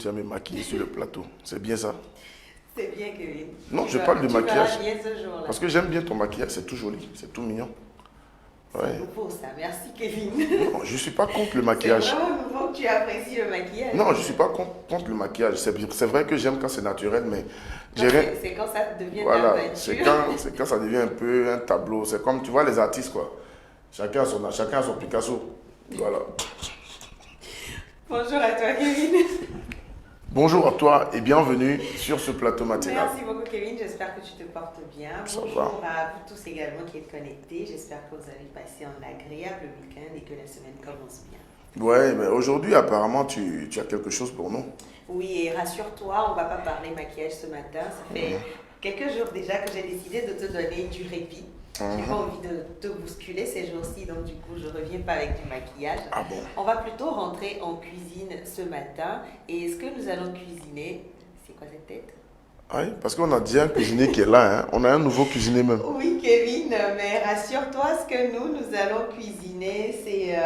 tu vas me maquiller sur le plateau. C'est bien ça? C'est bien, Kevin. Non, je parle de maquillage. Tu verras bien ce jour-là. Parce que j'aime bien ton maquillage, c'est tout joli, c'est tout mignon. C'est Ouais. nouveau ça, merci Kevin. Non, je ne suis pas contre le C'est maquillage. vraiment nouveau que tu apprécies le maquillage. Non, je ne suis pas contre le maquillage. C'est vrai que j'aime quand c'est naturel, mais j'ai Non, rien. c'est quand ça devient de la Voilà, peinture. c'est quand ça devient un peu un tableau. C'est comme, tu vois, les artistes, quoi. Chacun a son Picasso. Voilà. Bonjour à toi Kevin. Bonjour à toi et bienvenue sur ce plateau matinal. Merci beaucoup Kevin, j'espère que tu te portes bien. Ça Bonjour va. à vous tous également qui êtes connectés. J'espère que vous avez passé un agréable week-end et que la semaine commence bien. Ouais, mais aujourd'hui, apparemment, tu as quelque chose pour nous. Oui, et rassure-toi, on ne va pas parler maquillage ce matin. Ça fait quelques jours déjà que j'ai décidé de te donner du répit. J'ai pas envie de te bousculer ces jours-ci, donc du coup, je reviens pas avec du maquillage. Ah bon? On va plutôt rentrer en cuisine ce matin. Et ce que nous allons cuisiner, c'est quoi cette tête? Oui, parce qu'on a déjà un cuisinier qui est là. Hein. On a un nouveau cuisinier même. Oui, Kevin, mais rassure-toi, ce que nous allons cuisiner, c'est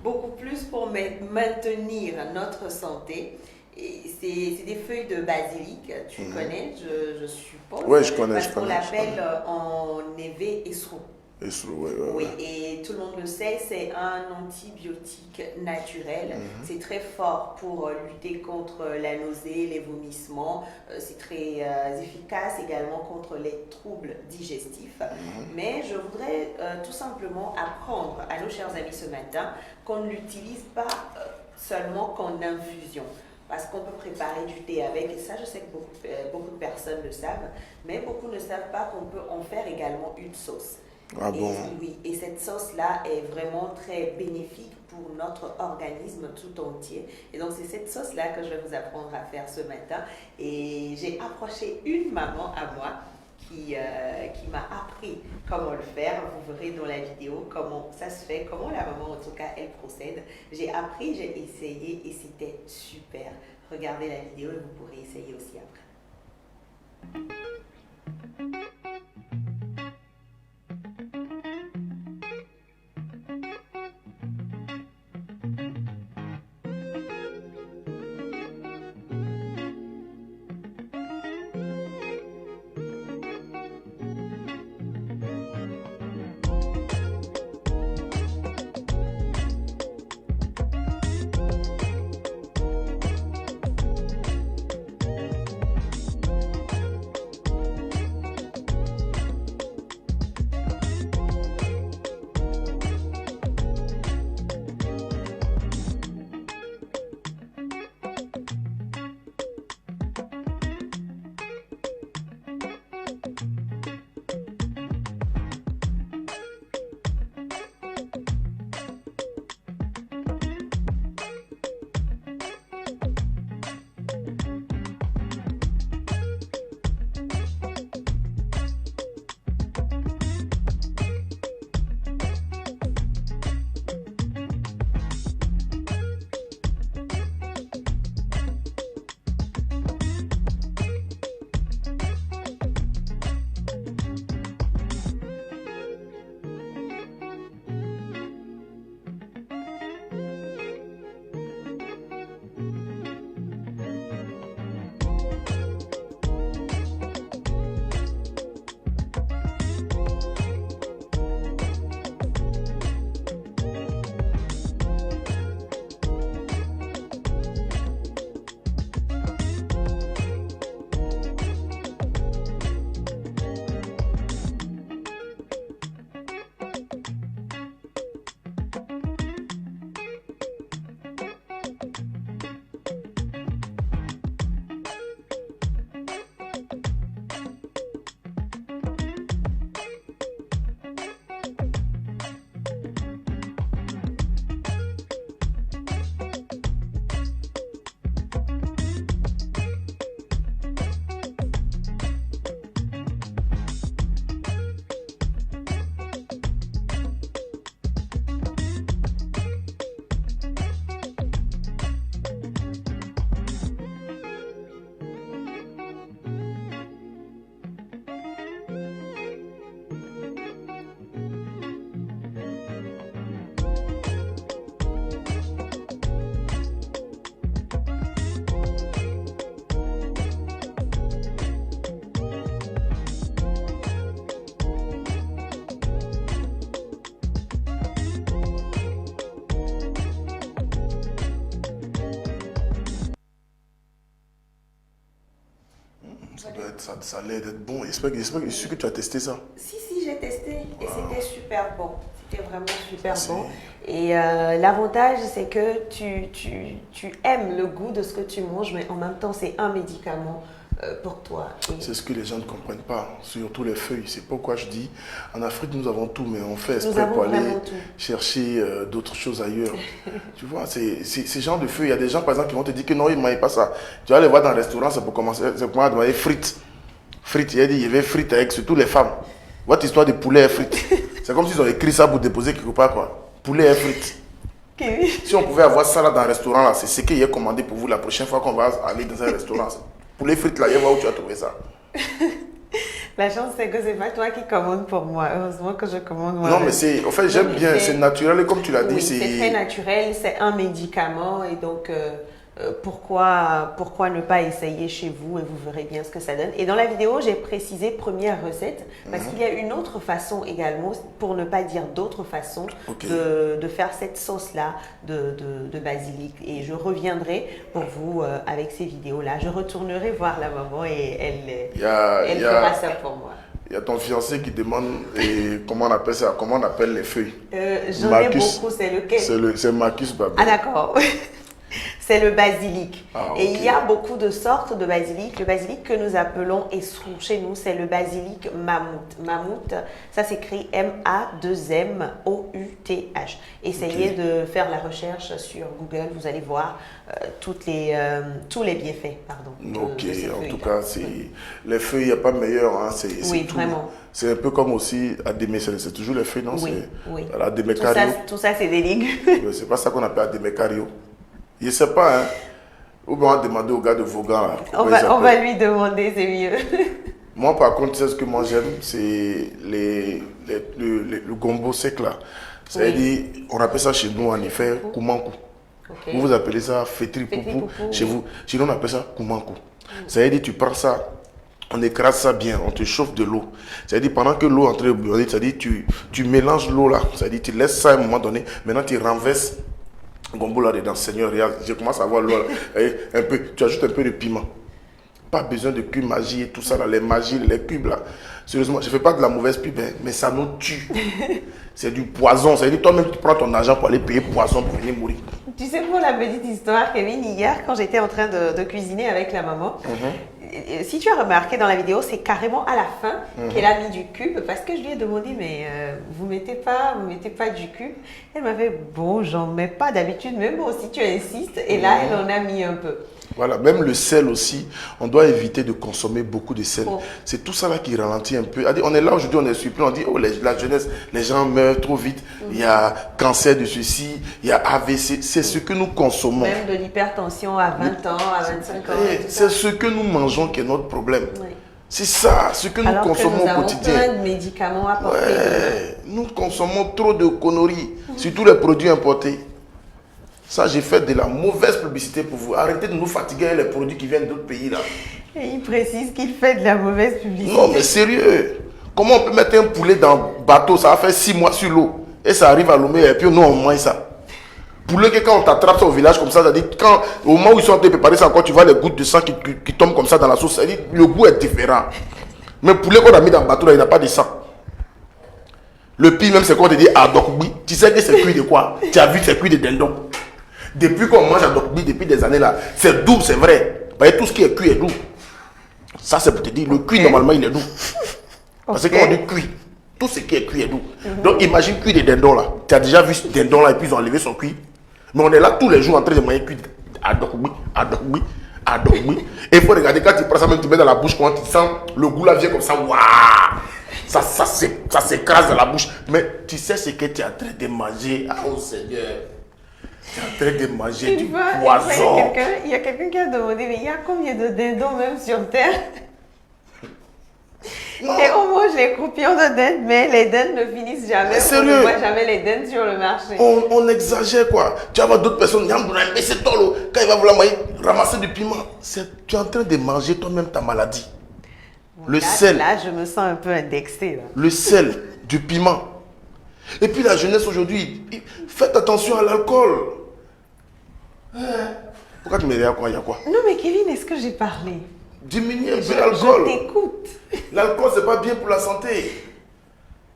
beaucoup plus pour maintenir notre santé. Et c'est des feuilles de basilic, tu connais, je suppose. Oui, je connais. Parce qu'on l'appelle en évé esrou. Oui, et tout le monde le sait, c'est un antibiotique naturel. C'est très fort pour lutter contre la nausée, les vomissements. C'est très efficace également contre les troubles digestifs. Mais je voudrais tout simplement apprendre à nos chers amis ce matin qu'on ne l'utilise pas seulement qu'en infusion. Parce qu'on peut préparer du thé avec, et ça je sais que beaucoup de personnes le savent, mais beaucoup ne savent pas qu'on peut en faire également une sauce. Ah bon? Oui, et cette sauce-là est vraiment très bénéfique pour notre organisme tout entier. Et donc c'est cette sauce-là que je vais vous apprendre à faire ce matin. Et j'ai approché une maman à moi qui m'a appris comment le faire. Vous verrez dans la vidéo comment ça se fait, comment la maman en tout cas elle procède. J'ai appris, j'ai essayé et c'était super. Regardez la vidéo et vous pourrez essayer aussi après. Ça a l'air d'être bon. J'espère que tu as testé ça. Si, j'ai testé et c'était super bon. C'était vraiment super bon. Et l'avantage, c'est que tu aimes le goût de ce que tu manges, mais en même temps, c'est un médicament pour toi. C'est ce que les gens ne comprennent pas, surtout les feuilles. C'est pourquoi je dis, en Afrique, nous avons tout, mais on fait exprès pour aller chercher d'autres choses ailleurs. Tu vois, c'est ce genre de feuilles. Il y a des gens, par exemple, qui vont te dire que non, ils ne mangent pas ça. Tu vas les voir dans le restaurant, c'est pour commencer à demander frites. Frites, il a dit, il y avait frites avec surtout les femmes. Votre histoire de poulet et frites. C'est comme s'ils ont écrit ça pour déposer quelque part, quoi. Poulet et frites. Okay. Si on pouvait avoir ça là dans un restaurant, là, c'est ce qu'il y a commandé pour vous la prochaine fois qu'on va aller dans un restaurant. Poulet frites, là, il y a où tu as trouvé ça. La chance, c'est que c'est pas toi qui commandes pour moi. Heureusement que je commande moi. Non, mais c'est, en fait, j'aime bien. C'est naturel et comme tu l'as dit, c'est très naturel. C'est un médicament et donc pourquoi ne pas essayer chez vous et vous verrez bien ce que ça donne. Et dans la vidéo, j'ai précisé première recette parce qu'il y a une autre façon également, pour ne pas dire d'autres façons, de faire cette sauce-là de basilic. Et je reviendrai pour vous avec ces vidéos-là. Je retournerai voir la maman et elle fera ça pour moi. Il y a ton fiancé qui demande comment on appelle ça, comment on appelle les feuilles. J'en ai beaucoup, c'est lequel? C'est Marcus Babel. Ah d'accord. C'est le basilic. Et il y a beaucoup de sortes de basilic. Le basilic que nous appelons esrou chez nous, c'est le basilic mammouth. Mammouth, ça s'écrit M-A-2-M-O-U-T-H. Essayez de faire la recherche sur Google, vous allez voir tous les bienfaits. En tout cas, les feuilles, il n'y a pas meilleur. Hein, oui, vraiment. C'est un peu comme aussi Adémé, c'est toujours les feuilles, non? Oui. Adémécario. Tout ça, c'est des légumes. C'est pas ça qu'on appelle Adémécario. Je ne sais pas, hein. Ou bien on va demander au gars de Vaughan. Là, on va lui demander, c'est mieux. Moi, par contre, tu sais ce que moi j'aime, c'est le gombo sec là. C'est-à-dire, on appelle ça chez nous en effet koumankou. Vous appelez ça fétri poupou chez vous. Chez nous, on appelle ça koumankou. C'est-à-dire, tu prends ça, on écrase ça bien, on te chauffe de l'eau. C'est-à-dire, pendant que l'eau est en train de bouillonner, c'est-à-dire, tu mélanges l'eau là. C'est-à-dire, tu laisses ça à un moment donné. Maintenant, tu renverses gombo là dedans. Seigneur, regarde, je commence à voir l'eau là. Un peu, tu ajoutes un peu de piment. Pas besoin de cube magie et tout ça là, les magies, les cubes là. Sérieusement, je ne fais pas de la mauvaise pub, hein, mais ça nous tue. C'est du poison. Ça veut dire toi-même tu prends ton argent pour aller payer poison pour venir mourir. Tu sais, pour la petite histoire, Kevin, hier, quand j'étais en train de cuisiner avec la maman, si tu as remarqué dans la vidéo, c'est carrément à la fin qu'elle a mis du cube, parce que je lui ai demandé, mais vous mettez pas du cube? Elle m'a fait, bon, j'en mets pas d'habitude, mais bon, si tu insistes, et là, elle en a mis un peu. Voilà, même le sel aussi, on doit éviter de consommer beaucoup de sel. C'est tout ça là qui ralentit un peu. On est là aujourd'hui, on est surpris, on dit, oh, la jeunesse, les gens meurent trop vite, il y a cancer de ceci, il y a AVC, c'est ce que nous consommons. Même de l'hypertension à 20 ans, à 25 ans. C'est ce que nous mangeons qui est notre problème. C'est ça, ce que nous consommons au quotidien. Alors que nous avons plein de médicaments à porter. Nous consommons trop de conneries, surtout les produits importés. Ça, j'ai fait de la mauvaise publicité pour vous. Arrêtez de nous fatiguer avec les produits qui viennent d'autres pays là. Et il précise qu'il fait de la mauvaise publicité. Non, mais sérieux. Comment on peut mettre un poulet dans un bateau, ça va faire 6 mois sur l'eau. Et ça arrive à Lomé et puis nous on mange ça. Poulet que quand on t'attrape ça au village comme ça, c'est-à-dire au moment où ils sont en train de préparer ça encore, tu vois les gouttes de sang qui tombent comme ça dans la sauce. C'est-à-dire le goût est différent. Mais poulet qu'on a mis dans le bateau là, il n'a pas de sang. Le pire même c'est qu'on te dit adokbi. Tu sais que c'est cuit de quoi? Tu as vu c'est cuit de dindon. Depuis qu'on mange à Dokbi, depuis des années là, c'est doux, c'est vrai. Parce que tout ce qui est cuit est doux. Ça, c'est pour te dire, le cuit, normalement, il est doux. Parce que quand on dit cuit, tout ce qui est cuit est doux. Donc, imagine cuit des dindons là. Tu as déjà vu ce dindon là et puis ils ont enlevé son cuit. Mais on est là tous les jours en train de manger cuit à Dokbi, à Dokbi, à Dokbi. Et il faut regarder, quand tu prends ça, même tu mets dans la bouche, quand tu sens le goût là vient comme ça, waouh! Ça s'écrase dans la bouche. Mais tu sais ce que tu es en train de manger. Oh Seigneur! Tu es en train de manger du poison. Il y a quelqu'un qui a demandé, mais il y a combien de dindons même sur Terre? Non. Et on mange les croupions de dinde, mais les dindes ne finissent jamais. Mais sérieux? On ne voit jamais les dindes sur le marché. On exagère quoi. Tu vas voir d'autres personnes, mais c'est toi, quand il va vouloir ramasser du piment, tu es en train de manger toi-même ta maladie. Bon, sel. Là, je me sens un peu indexée. Là. Le sel, du piment. Et puis la jeunesse aujourd'hui, faites attention à l'alcool. Pourquoi tu me regardes quoi? Il y a quoi? Non mais Kevin, est-ce que j'ai parlé? Diminuez un peu l'alcool. Je t'écoute. L'alcool, c'est pas bien pour la santé.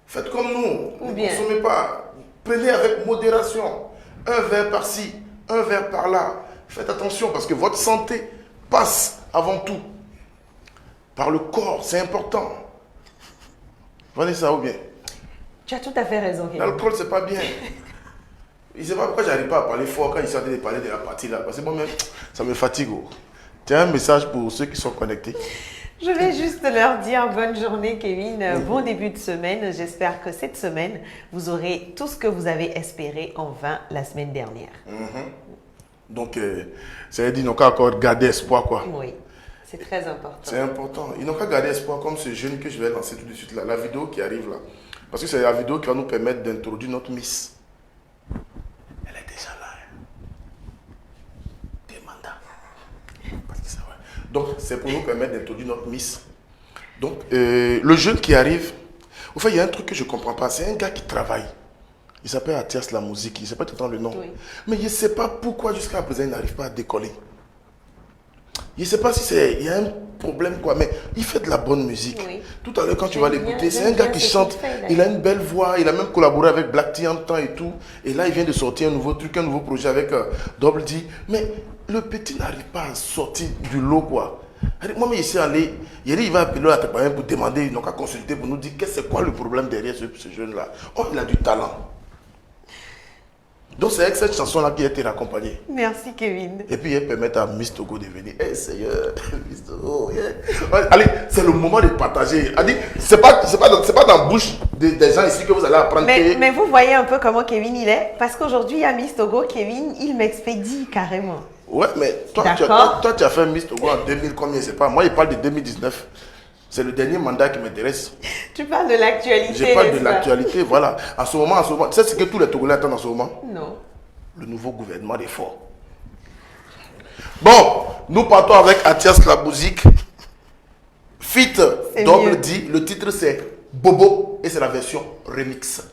Faites comme nous. Ne consommez pas. Prenez avec modération. Un verre par-ci, un verre par-là. Faites attention parce que votre santé passe avant tout par le corps. C'est important. Vanessa, ou bien? Tu as tout à fait raison. L'alcool, c'est pas bien. Je ne sais pas pourquoi j'arrive pas à parler fort quand ils sont en train de parler de la partie là. Parce que moi-même, ça me fatigue. Tu as un message pour ceux qui sont connectés? Je vais juste leur dire bonne journée, Kevin. Bon début de semaine. J'espère que cette semaine, vous aurez tout ce que vous avez espéré en vain la semaine dernière. Donc, ça veut dire qu'ils n'ont qu'à encore garder espoir, quoi. Oui, c'est très important. C'est important. Ils n'ont qu'à garder espoir comme ce jeune que je vais lancer tout de suite là. La vidéo qui arrive là. Parce que c'est la vidéo qui va nous permettre d'introduire notre Miss. Elle est déjà là. Des mandats. Parce que ça va. Donc, c'est pour nous permettre d'introduire notre Miss. Donc, le jeune qui arrive, au fait, il y a un truc que je ne comprends pas. C'est un gars qui travaille. Il s'appelle Athias La Musique. Il ne sait pas tout le temps le nom. Oui. Mais je ne sais pas pourquoi jusqu'à présent, il n'arrive pas à décoller. Je ne sais pas si c'est... Il y a un problème, quoi. Mais il fait de la bonne musique. Oui. Tout à l'heure, quand tu vas l'écouter, c'est un gars qui chante. Il a une belle voix. Il a même collaboré avec Black T en temps et tout. Et là, il vient de sortir un nouveau truc, un nouveau projet avec Double D. Mais le petit n'arrive pas à sortir du lot, quoi. Moi, mais ici, allé, il va appeler à Tepayem pour demander, ils n'ont qu'à consulter pour nous dire c'est quoi le problème derrière ce jeune-là. Oh, il a du talent. Donc, c'est avec cette chanson-là qui a été raccompagnée. Merci, Kevin. Et puis, elle permet à Miss Togo de venir. Eh, Seigneur, Miss Togo, yeah. Allez, c'est le moment de partager. C'est pas dans la bouche des gens ici que vous allez apprendre. Mais vous voyez un peu comment Kevin il est. Parce qu'aujourd'hui, il y a Miss Togo, Kevin, il m'expédie carrément. Ouais, mais toi, tu as fait Miss Togo en 2000, combien, c'est pas. Moi, il parle de 2019. C'est le dernier mandat qui m'intéresse. Tu parles de l'actualité. Je parle de l'actualité, voilà. En ce moment, tu sais ce que tous les Togolais attendent en ce moment? Non. Le nouveau gouvernement est fort. Bon, nous partons avec Athias La Musique. Fit Double D. Le titre c'est Bobo et c'est la version remix.